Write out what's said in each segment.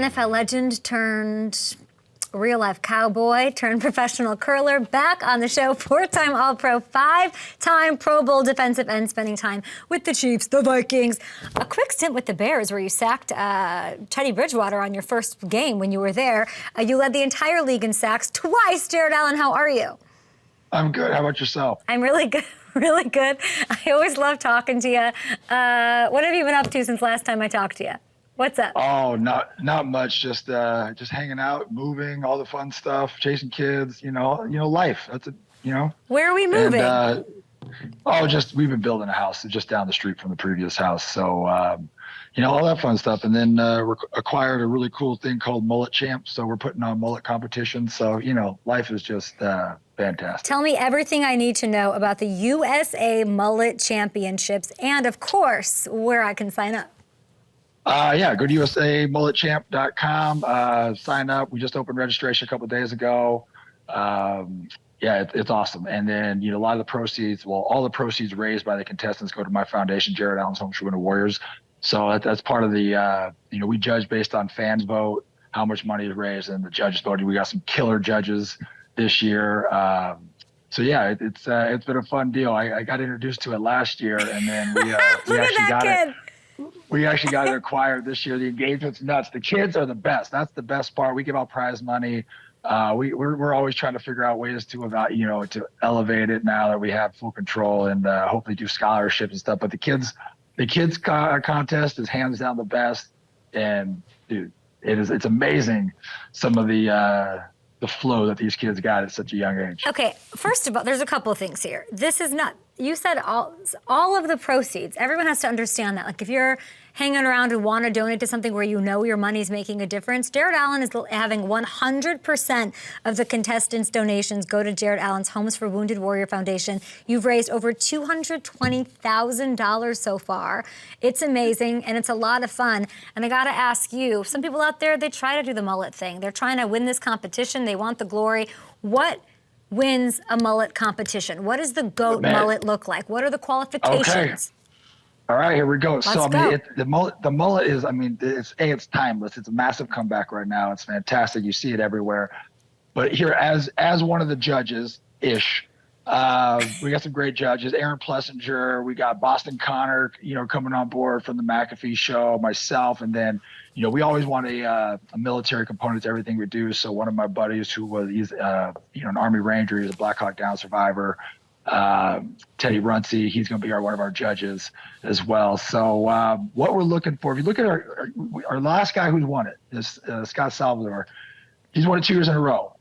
NFL legend turned real-life cowboy turned professional curler, back on the show, 4-time All-Pro, 5-time Pro Bowl defensive end, spending time with the Chiefs, the Vikings. A quick stint with the Bears where you sacked Teddy Bridgewater on your first game when you were there. You led the entire league in sacks twice. Jared Allen, how are you? I'm good. How about yourself? I'm really good. Really good. I always love talking to you. What have you been up to since last time I talked to you? What's up? Oh, not much. Just hanging out, moving, all the fun stuff, chasing kids. You know, life. That's it. Where are we moving? And, we've been building a house just down the street from the previous house. So, all that fun stuff. And then we acquired a really cool thing called Mullet Champs. So we're putting on mullet competitions. So, life is just fantastic. Tell me everything I need to know about the USA Mullet Championships and, of course, where I can sign up. Go to usamulletchamp.com, sign up. We just opened registration a couple of days ago. It's awesome. And then, a lot of the proceeds, all the proceeds raised by the contestants go to my foundation, Jared Allen's Home for Winter Warriors. So that's part of the, we judge based on fans vote, how much money is raised, and the judges voted. We got some killer judges this year. It's been a fun deal. I got introduced to it last year, and then we actually got it. We actually got it acquired this year. The engagement's nuts. The kids are the best. That's the best part. We give out prize money. We're always trying to figure out ways to to elevate it now that we have full control, and hopefully do scholarships and stuff. But the kids contest is hands down the best. And dude, it's amazing some of the flow that these kids got at such a young age. Okay, first of all, there's a couple of things here. This is not, you said all of the proceeds, everyone has to understand that. Like if you're hanging around and want to donate to something where your money's making a difference, Jared Allen is having 100% of the contestants' donations go to Jared Allen's Homes for Wounded Warrior Foundation. You've raised over $220,000 so far. It's amazing, and it's a lot of fun. And I gotta ask you, some people out there, they try to do the mullet thing. They're trying to win this competition. They want the glory. What wins a mullet competition? What does the GOAT mullet look like? What are the qualifications? Okay. All right, here we go. Let's go. The mullet is, it's timeless. It's a massive comeback right now. It's fantastic. You see it everywhere. But here, as one of the judges-ish, we got some great judges. Aaron Plessinger, we got Boston Connor, coming on board from the McAfee show, myself, and then, we always want a military component to everything we do. So one of my buddies he's an Army Ranger, he's a Black Hawk Down survivor, Teddy Runcie, he's going to be one of our judges as well. So what we're looking for, if you look at our last guy who's won it, is Scott Salvador. He's won it 2 years in a row.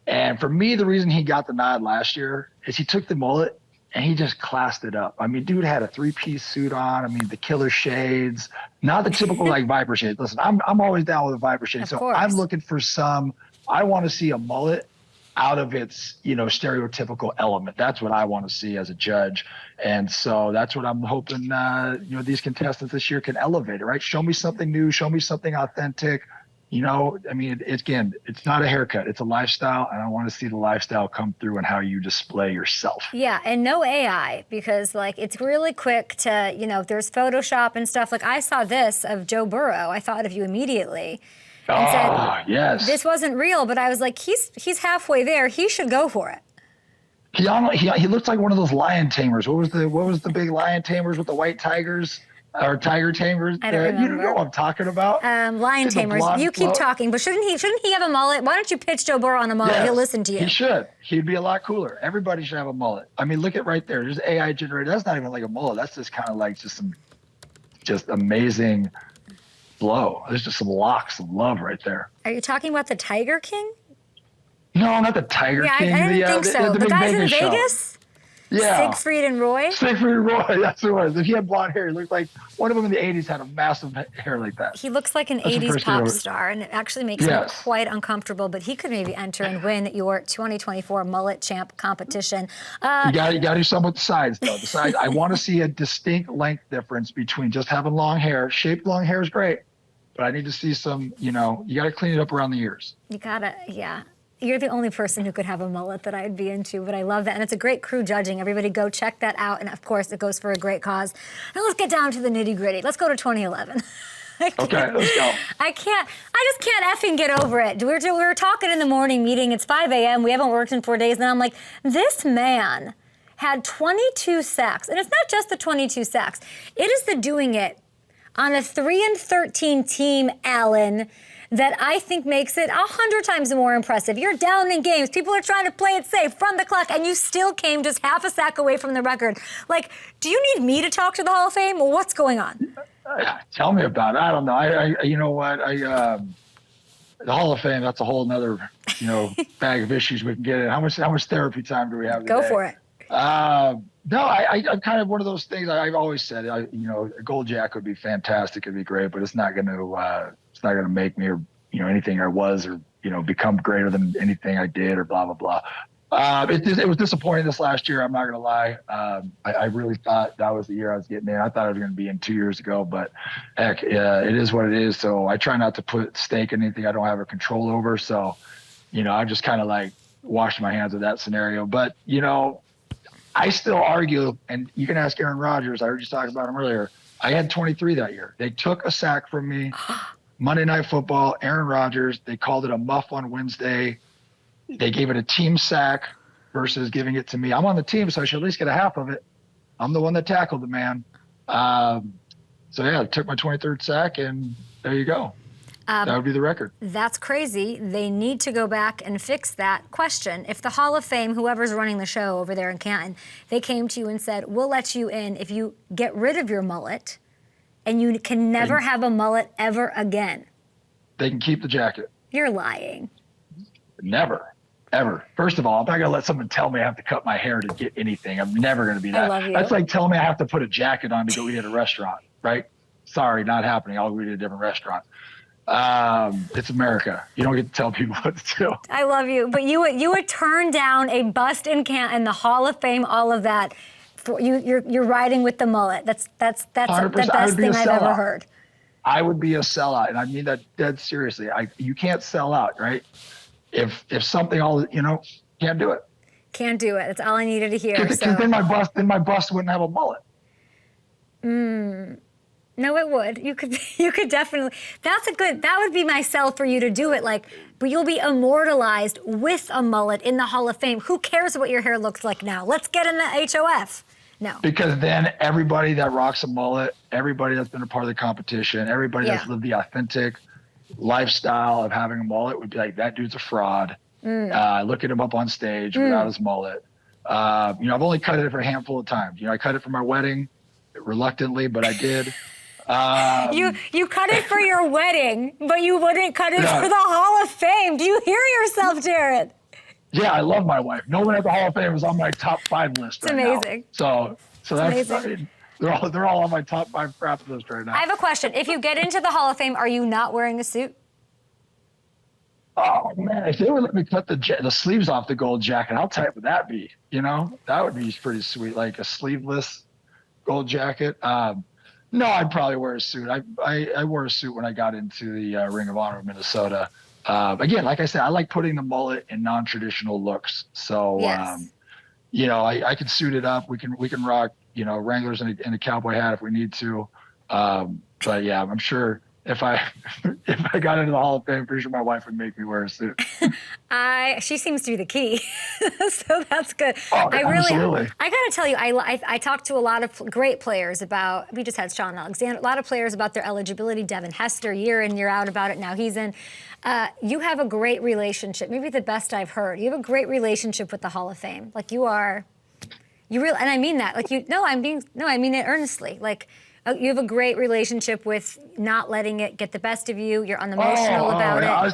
And for me, the reason he got the nod last year is he took the mullet and he just classed it up. Dude had a 3-piece suit on. The killer shades, not the typical Viper shades. Listen, I'm always down with a Viper shade. So I'm looking for I want to see a mullet out of its, stereotypical element. That's what I want to see as a judge. And so that's what I'm hoping, these contestants this year can elevate it, right? Show me something new, show me something authentic. It's not a haircut, it's a lifestyle, and I want to see the lifestyle come through and how you display yourself. Yeah, and no AI, because it's really quick to, there's Photoshop and stuff. I saw this of Joe Burrow. I thought of you immediately. And said, yes. This wasn't real, but I was like, he's halfway there. He should go for it. He looks like one of those lion tamers. What was the big lion tamers with the white tigers or tiger tamers? I don't remember. You know what I'm talking about? Lion tamers. You keep talking, but shouldn't he have a mullet? Why don't you pitch Joe Burrow on a mullet? Yes, he'll listen to you. He should. He'd be a lot cooler. Everybody should have a mullet. Look at right there. There's AI generated. That's not even like a mullet. That's just kind of like just amazing flow. There's just some locks of love right there. Are you talking about the Tiger King? No, not the Tiger King. I didn't think so. The guys in Vegas? Yeah. Siegfried and Roy? Siegfried and Roy, that's who it was. If he had blonde hair, he looked like one of them in the 80s had a massive hair like that. He looks like an 80s pop star, and it actually makes him quite uncomfortable, but he could maybe enter and win your 2024 Mullet Champ competition. You got to do something with the sides, though. The sides, I want to see a distinct length difference between just having long hair. Shaped long hair is great, but I need to see some, you got to clean it up around the ears. You got to, yeah. You're the only person who could have a mullet that I'd be into, but I love that. And it's a great crew judging. Everybody go check that out. And of course, it goes for a great cause. Now let's get down to the nitty gritty. Let's go to 2011. Okay, let's go. I just can't effing get over it. We were talking in the morning meeting. It's 5 a.m. We haven't worked in 4 days. And I'm like, this man had 22 sacks. And it's not just the 22 sacks. It is the doing it on a 3-13 team, Allen, that I think makes it 100 times more impressive. You're down in games. People are trying to play it safe, run the clock, and you still came just half a sack away from the record. Like, do you need me to talk to the Hall of Fame? What's going on? Tell me about it. I don't know. I you know what? The Hall of Fame, that's a whole nother, bag of issues we can get in. How much therapy time do we have today? Go for it. No, I'm kind of one of those things. I've always said, a gold jacket would be fantastic. It'd be great, but it's not going to make me or, anything I was or, become greater than anything I did or blah, blah, blah. It was disappointing this last year. I'm not going to lie. I really thought that was the year I was getting in. I thought I was going to be in 2 years ago, but heck, it is what it is. So I try not to put stake in anything I don't have a control over. So, I just kind of like washed my hands of that scenario. But, I still argue, and you can ask Aaron Rodgers. I heard you talking about him earlier. I had 23 that year. They took a sack from me. Monday Night Football, Aaron Rodgers. They called it a muff on Wednesday. They gave it a team sack versus giving it to me. I'm on the team, so I should at least get a half of it. I'm the one that tackled the man. I took my 23rd sack, and there you go. That would be the record. That's crazy. They need to go back and fix that question. If the Hall of Fame, whoever's running the show over there in Canton, they came to you and said, we'll let you in if you get rid of your mullet and you can never have a mullet ever again. They can keep the jacket. You're lying. Never, ever. First of all, I'm not going to let someone tell me I have to cut my hair to get anything. I'm never going to be that. I love you. That's like telling me I have to put a jacket on to go eat at a restaurant, right? Sorry, not happening. I'll go eat at a different restaurant. It's America. You don't get to tell people what to do. I love you, but you would turn down a bust in Canton, the Hall of Fame, all of that. You're riding with the mullet. That's the best thing I've ever heard. I would be a sellout, and I mean that dead seriously. You can't sell out, right? If something can't do it. Can't do it. That's all I needed to hear. Because then my bust wouldn't have a mullet. No, it would. You could definitely. That would be my sell for you to do it. But you'll be immortalized with a mullet in the Hall of Fame. Who cares what your hair looks like now? Let's get in the HOF. No. Because then everybody that rocks a mullet, everybody that's been a part of the competition, everybody that's lived the authentic lifestyle of having a mullet would be like, that dude's a fraud. Look at him up on stage without his mullet. I've only cut it for a handful of times. I cut it for my wedding reluctantly, but I did. You cut it for your wedding, but you wouldn't cut it for the Hall of Fame. Do you hear yourself, Jared? Yeah, I love my wife. No one at the Hall of Fame is on my top 5 list right now. It's amazing. So that's amazing. They're all on my top 5 craft list right now. I have a question. If you get into the Hall of Fame, are you not wearing a suit? Oh man, if they would let me cut the sleeves off the gold jacket, how tight would that be? That would be pretty sweet, like a sleeveless gold jacket. No, I'd probably wear a suit. I wore a suit when I got into the Ring of Honor of Minnesota. Again, like I said, I like putting the mullet in non-traditional looks. So, yes. I can suit it up. We can rock, Wranglers and a cowboy hat if we need to. But yeah, I'm sure if I got into the Hall of Fame, I'm pretty sure my wife would make me wear a suit. She seems to be the key, so that's good. Oh, absolutely. I gotta tell you, I talked to a lot of great players about. We just had Sean Alexander. A lot of players about their eligibility. Devin Hester, year in year out about it. Now he's in. You have a great relationship, maybe the best I've heard. You have a great relationship with the Hall of Fame. Like you really, and I mean that. Like I mean it earnestly. Like. You have a great relationship with not letting it get the best of you. You're unemotional about it.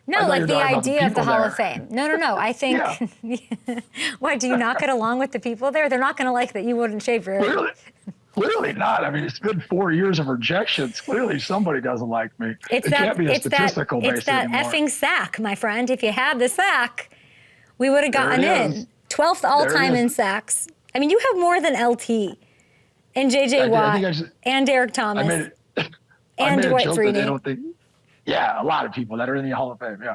The idea of the Hall of Fame. No. I think. Yeah. Why, do you not get along with the people there? They're not going to like that you wouldn't shave your head. Clearly not. I mean, it's been 4 years of rejections. Clearly somebody doesn't like me. It can't be a statistical basis anymore. It's that effing sack, my friend. If you had the sack, we would have gotten in. 12th all-time in sacks. I mean, you have more than LT. And J.J. Watt, and Derek Thomas, and Dwight Freeney. Yeah, a lot of people that are in the Hall of Fame, yeah.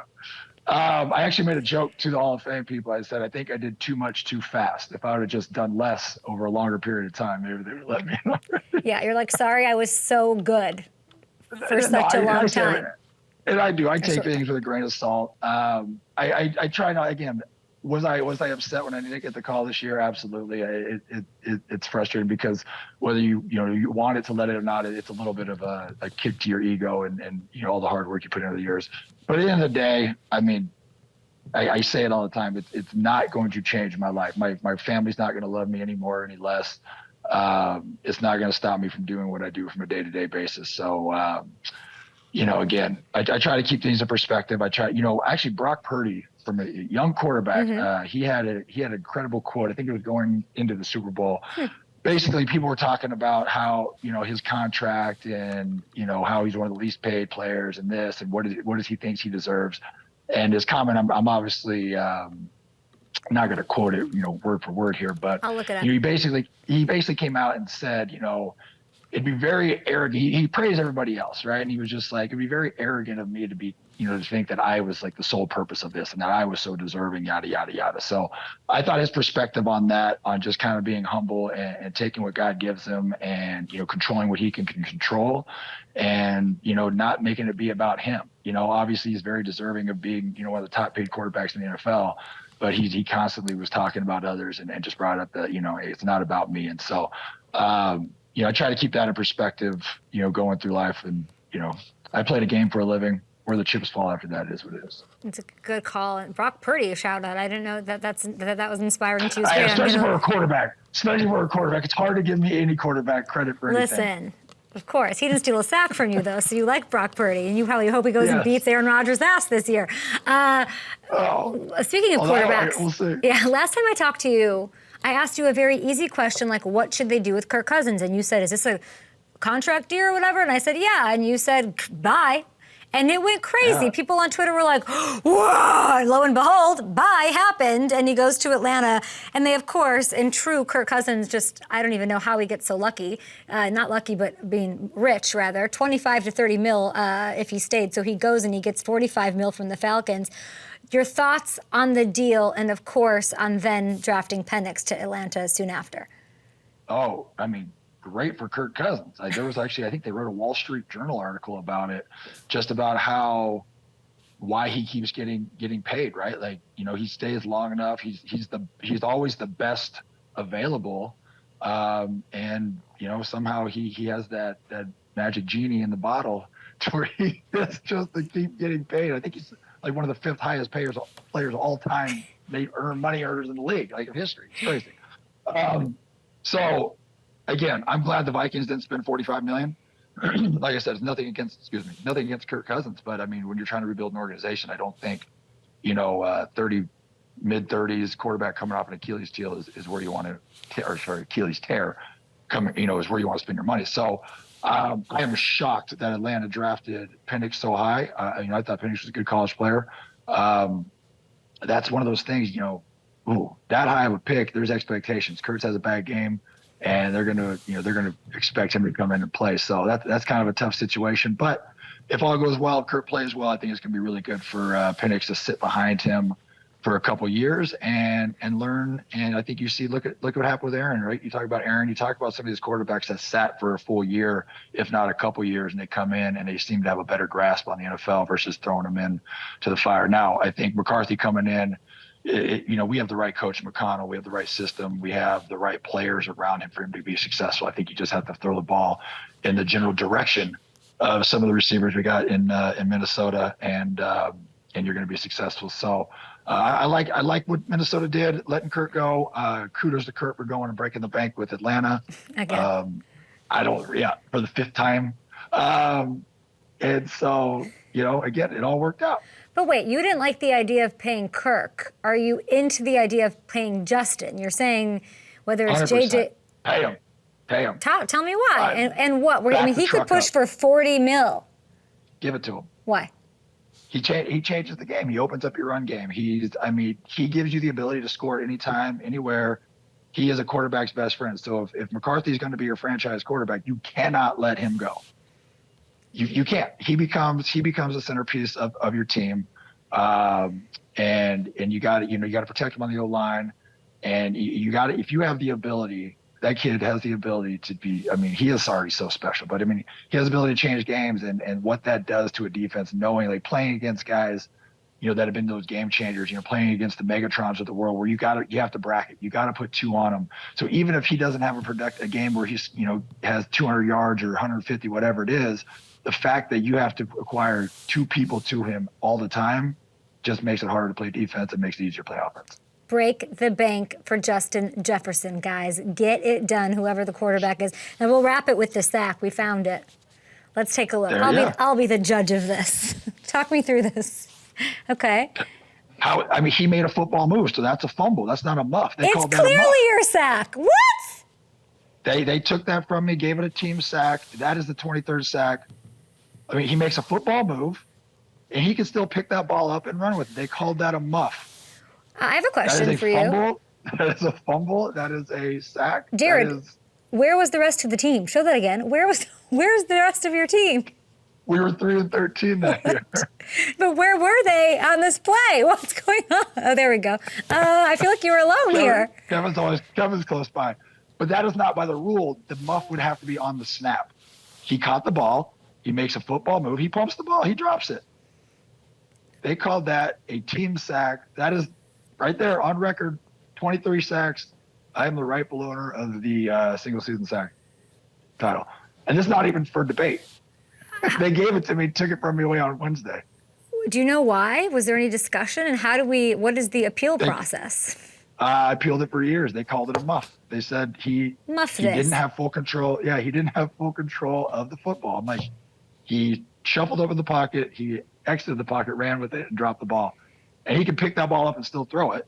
I actually made a joke to the Hall of Fame people. I said, I think I did too much too fast. If I would have just done less over a longer period of time, maybe they would let me know. Yeah, you're like, sorry, I was so good for such a long time. And I do. I take things with a grain of salt. I try not. Again, was I upset when I didn't get the call this year? Absolutely. It's frustrating because whether you want it to let it or not, it's a little bit of a kick to your ego and all the hard work you put into the years. But at the end of the day, I mean, I say it all the time. It's not going to change my life. My family's not going to love me anymore, any less. It's not going to stop me from doing what I do from a day-to-day basis. So, again, I try to keep things in perspective. I try, actually Brock Purdy, from a young quarterback, he had an incredible quote. I think it was going into the Super Bowl. Basically, people were talking about how, his contract and, how he's one of the least paid players and this, and what does he thinks he deserves. And his comment, I'm obviously not going to quote it, word for word here, but I'll look it up. He basically came out and said, it'd be very arrogant. He praised everybody else, right? And he was just like, it'd be very arrogant of me to be, to think that I was like the sole purpose of this and that I was so deserving, yada, yada, yada. So I thought his perspective on that, on just kind of being humble and taking what God gives him and, controlling what he can control and, not making it be about him. Obviously he's very deserving of being, one of the top paid quarterbacks in the NFL, but he constantly was talking about others and just brought up that, it's not about me. And so, I try to keep that in perspective, going through life. And, I played a game for a living. Where the chips fall after that is what it is. It's a good call. And Brock Purdy, a shout out. I didn't know that was inspiring to you. Especially for a quarterback. It's hard to give me any quarterback credit for anything. Listen, of course. He didn't steal a sack from you, though, so you like Brock Purdy, and you probably hope he goes and beats Aaron Rodgers' ass this year. Speaking of quarterbacks, we'll see. Yeah, last time I talked to you, I asked you a very easy question, like, what should they do with Kirk Cousins? And you said, is this a contract year or whatever? And I said, yeah. And you said, bye. And it went crazy. Yeah. People on Twitter were like, whoa, and lo and behold, bye happened. And he goes to Atlanta. And they, of course, in true Kirk Cousins, I don't even know how he gets so lucky. Not lucky, but being rich, rather. 25 to 30 mil if he stayed. So he goes and he gets 45 mil from the Falcons. Your thoughts on the deal and, of course, on then drafting Penix to Atlanta soon after? Oh, I mean, great for Kirk Cousins. There was actually, I think they wrote a Wall Street Journal article about it, just about why he keeps getting paid, right? Like, he stays long enough. He's always the best available. And, somehow he has that magic genie in the bottle to where he has just to keep getting paid. I think he's like one of the fifth highest players of all time. They earn money earners in the league, like in history. It's crazy. So, again, I'm glad the Vikings didn't spend $45 million. Like I said, it's nothing against Kirk Cousins, but I mean, when you're trying to rebuild an organization, I don't think, mid-30s quarterback coming off an Achilles heel is where you want to, Achilles tear, is where you want to spend your money. So I am shocked that Atlanta drafted Penix so high. I thought Penix was a good college player. That's one of those things, that high of a pick, there's expectations. Kurtz has a bad game. And they're going to expect him to come in and play. So that's kind of a tough situation. But if all goes well, Kirk plays well, I think it's going to be really good for Penix to sit behind him for a couple years and learn. And I think you see, look what happened with Aaron, right? You talk about Aaron, you talk about some of these quarterbacks that sat for a full year, if not a couple years, and they come in and they seem to have a better grasp on the NFL versus throwing them in to the fire. Now, I think McCarthy coming in, we have the right coach, McConnell. We have the right system. We have the right players around him for him to be successful. I think you just have to throw the ball in the general direction of some of the receivers we got in Minnesota, and you're going to be successful. So I like what Minnesota did, letting Kirk go. Kudos to Kirk for going and breaking the bank with Atlanta. Again. For the fifth time. And so, again, it all worked out. But wait, you didn't like the idea of paying Kirk. Are you into the idea of paying Justin? You're saying whether it's 100%. Pay him. Tell me why. And what? He could push for 40 mil. Give it to him. Why? He changes the game. He opens up your run game. He gives you the ability to score anytime, anywhere. He is a quarterback's best friend. So if McCarthy is going to be your franchise quarterback, you cannot let him go. You can't. He becomes the centerpiece of your team, and you got to protect him on the O-line, and you got to, if you have the ability that kid has the ability to be, I mean, he is already so special, but I mean, he has the ability to change games and what that does to a defense, knowing like playing against guys, you know, that have been those game changers, you know, playing against the Megatrons of the world where you have to bracket, you got to put 2 on him. So even if he doesn't have a game where he's, you know, has 200 yards or 150, whatever it is, the fact that you have to acquire 2 people to him all the time just makes it harder to play defense and makes it easier to play offense. Break the bank for Justin Jefferson, guys. Get it done, whoever the quarterback is. And we'll wrap it with the sack. We found it. Let's take a look. I'll be the judge of this. Talk me through this. Okay. I mean, he made a football move, so that's a fumble. That's not a muff. It's clearly your sack. What? They took that from me, gave it a team sack. That is the 23rd sack. I mean, he makes a football move, and he can still pick that ball up and run with it. They called that a muff. I have a question for you. That is a fumble. That is a sack. Jared, where was the rest of the team? Show that again. Where's the rest of your team? We were 3-13 that year. But where were they on this play? What's going on? Oh, there we go. I feel like you were alone here. Kevin's close by. But that is not by the rule. The muff would have to be on the snap. He caught the ball. He makes a football move. He pumps the ball. He drops it. They called that a team sack. That is right there on record, 23 sacks. I am the rightful owner of the single season sack title. And this is not even for debate. They gave it to me, took it from me away on Wednesday. Do you know why? Was there any discussion? And what is the appeal process? I appealed it for years. They called it a muff. They said he didn't have full control. Yeah, he didn't have full control of the football. I'm like, he shuffled over the pocket, he exited the pocket, ran with it, and dropped the ball. And he could pick that ball up and still throw it.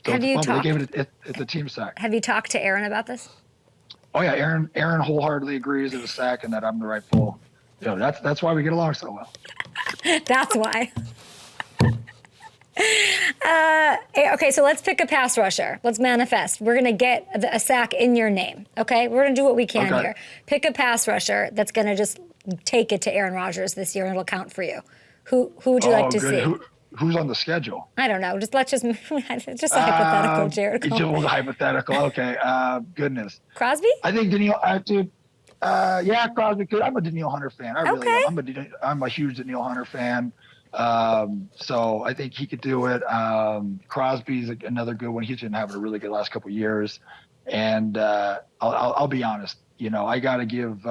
So Have you talked? They gave it's a team sack. Have you talked to Aaron about this? Oh yeah, Aaron wholeheartedly agrees it's a sack and that I'm the rightful. You know, that's why we get along so well. That's why. Okay, so let's pick a pass rusher. Let's manifest. We're going to get a sack in your name, okay? We're going to do what we can here. Pick a pass rusher that's going to just take it to Aaron Rodgers this year and it'll count for you. Who would you like to see? Who's on the schedule? I don't know. Just just a hypothetical, Jared. It's a hypothetical. Okay. Goodness. Crosby? I think Danielle. Yeah, Crosby could. I'm a Danielle Hunter fan. I really am. I'm a huge Danielle Hunter fan. So I think he could do it. Crosby's another good one. He's been having a really good last couple of years. And I'll be honest. You know, I got to give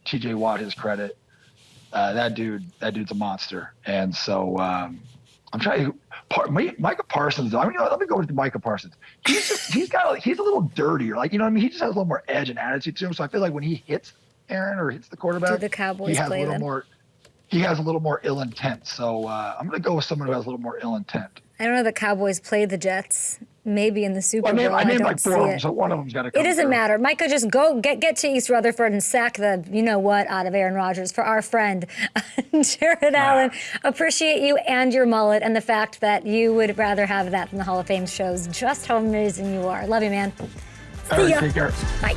T.J. Watt his credit. That dude's a monster. And so I'm trying to Micah Parsons. I mean, let me go with Micah Parsons. He's a little dirtier. Like, you know what I mean? He just has a little more edge and attitude to him. So I feel like when he hits Aaron or hits the quarterback, do the Cowboys play them? He has a little more ill intent. So I'm going to go with someone who has a little more ill intent. I don't know. The Cowboys played the Jets. Maybe in the Super Bowl. I named like 4 of them, so one of them's got to come. It doesn't matter. Micah, just go get to East Rutherford and sack the you-know-what out of Aaron Rodgers for our friend, Jared Allen. Appreciate you and your mullet and the fact that you would rather have that than the Hall of Fame shows just how amazing you are. Love you, man. See ya. Take care. Bye.